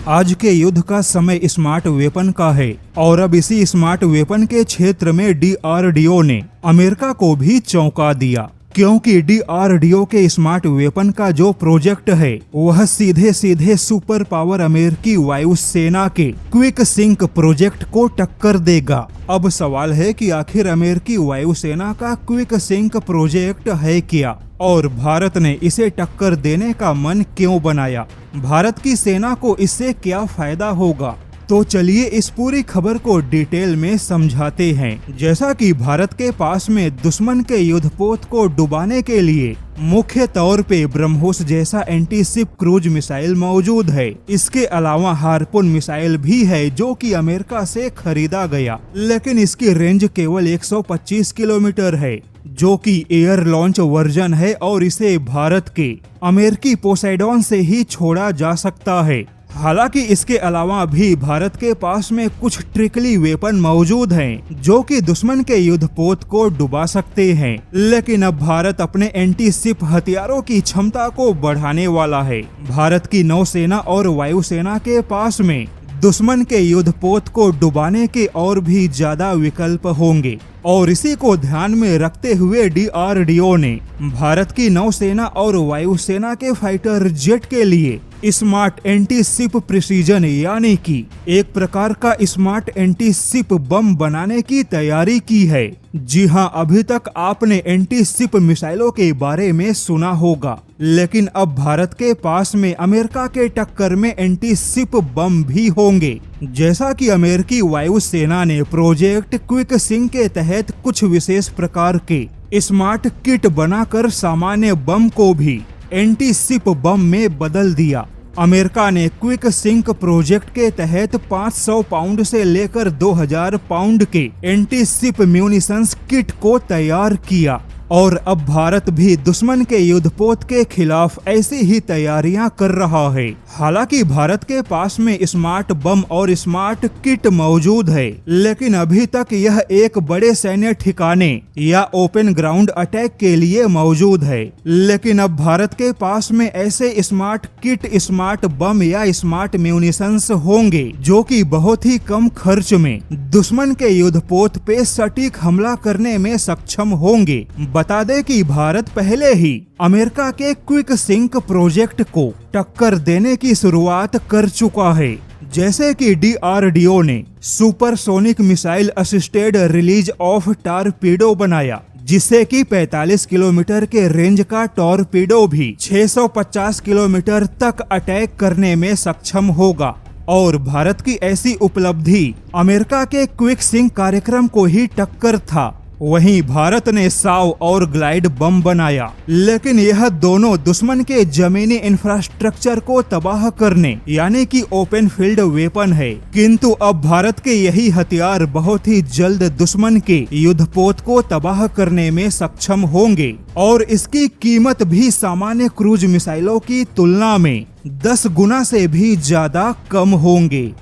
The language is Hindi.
आज के युद्ध का समय स्मार्ट वेपन का है और अब इसी स्मार्ट वेपन के क्षेत्र में DRDO ने अमेरिका को भी चौंका दिया, क्योंकि DRDO के स्मार्ट वेपन का जो प्रोजेक्ट है वह सीधे सीधे सुपर पावर अमेरिकी वायुसेना के क्विक सिंक प्रोजेक्ट को टक्कर देगा। अब सवाल है कि आखिर अमेरिकी वायुसेना का क्विक सिंक प्रोजेक्ट है क्या और भारत ने इसे टक्कर देने का मन क्यों बनाया? भारत की सेना को इससे क्या फायदा होगा? तो चलिए इस पूरी खबर को डिटेल में समझाते हैं। जैसा कि भारत के पास में दुश्मन के युद्धपोत को डुबाने के लिए मुख्य तौर पे ब्रह्मोस जैसा एंटी शिप क्रूज मिसाइल मौजूद है। इसके अलावा हार्पून मिसाइल भी है जो कि अमेरिका से खरीदा गया, लेकिन इसकी रेंज केवल 125 किलोमीटर है, जो कि एयर लॉन्च वर्जन है और इसे भारत के अमेरिकी पोसेडॉन से ही छोड़ा जा सकता है। हालांकि इसके अलावा भी भारत के पास में कुछ ट्रिकली वेपन मौजूद हैं जो कि दुश्मन के युद्धपोत को डुबा सकते हैं, लेकिन अब भारत अपने एंटी शिप हथियारों की क्षमता को बढ़ाने वाला है। भारत की नौसेना और वायुसेना के पास में दुश्मन के युद्धपोत को डुबाने के और भी ज्यादा विकल्प होंगे और इसी को ध्यान में रखते हुए DRDO ने भारत की नौसेना और वायुसेना के फाइटर जेट के लिए स्मार्ट एंटी शिप प्रिसीजन यानी कि एक प्रकार का स्मार्ट एंटी शिप बम बनाने की तैयारी की है। जी हां, अभी तक आपने एंटी शिप मिसाइलों के बारे में सुना होगा, लेकिन अब भारत के पास में अमेरिका के टक्कर में एंटी शिप बम भी होंगे। जैसा कि अमेरिकी वायुसेना ने प्रोजेक्ट क्विक सिंक के तहत कुछ विशेष प्रकार के स्मार्ट किट बनाकर सामान्य बम को भी एंटी शिप बम में बदल दिया। अमेरिका ने क्विक सिंक प्रोजेक्ट के तहत 500 पाउंड से लेकर 2000 पाउंड के एंटी शिप म्यूनिशंस किट को तैयार किया और अब भारत भी दुश्मन के युद्धपोत के खिलाफ ऐसी ही तैयारियां कर रहा है। हालांकि भारत के पास में स्मार्ट बम और स्मार्ट किट मौजूद है, लेकिन अभी तक यह एक बड़े सैन्य ठिकाने या ओपन ग्राउंड अटैक के लिए मौजूद है। लेकिन अब भारत के पास में ऐसे स्मार्ट किट, स्मार्ट बम या स्मार्ट म्यूनिशंस होंगे जो कि बहुत ही कम खर्च में दुश्मन के युद्धपोत पे सटीक हमला करने में सक्षम होंगे। बता दें कि भारत पहले ही अमेरिका के क्विक सिंक प्रोजेक्ट को टक्कर देने की शुरुआत कर चुका है। जैसे कि DRDO ने supersonic missile assisted release of torpedo बनाया, जिससे कि 45 किलोमीटर के रेंज का टॉरपीडो भी 650 किलोमीटर तक अटैक करने में सक्षम होगा। और भारत की ऐसी उपलब्धि अमेरिका के क्विक सिंक कार्यक्रम को ही टक्कर था। वहीं भारत ने साव और ग्लाइड बम बनाया, लेकिन यह दोनों दुश्मन के जमीनी इंफ्रास्ट्रक्चर को तबाह करने यानी कि ओपन फील्ड वेपन है। किंतु अब भारत के यही हथियार बहुत ही जल्द दुश्मन के युद्धपोत को तबाह करने में सक्षम होंगे और इसकी कीमत भी सामान्य क्रूज मिसाइलों की तुलना में 10 गुना से भी ज्यादा कम होंगे।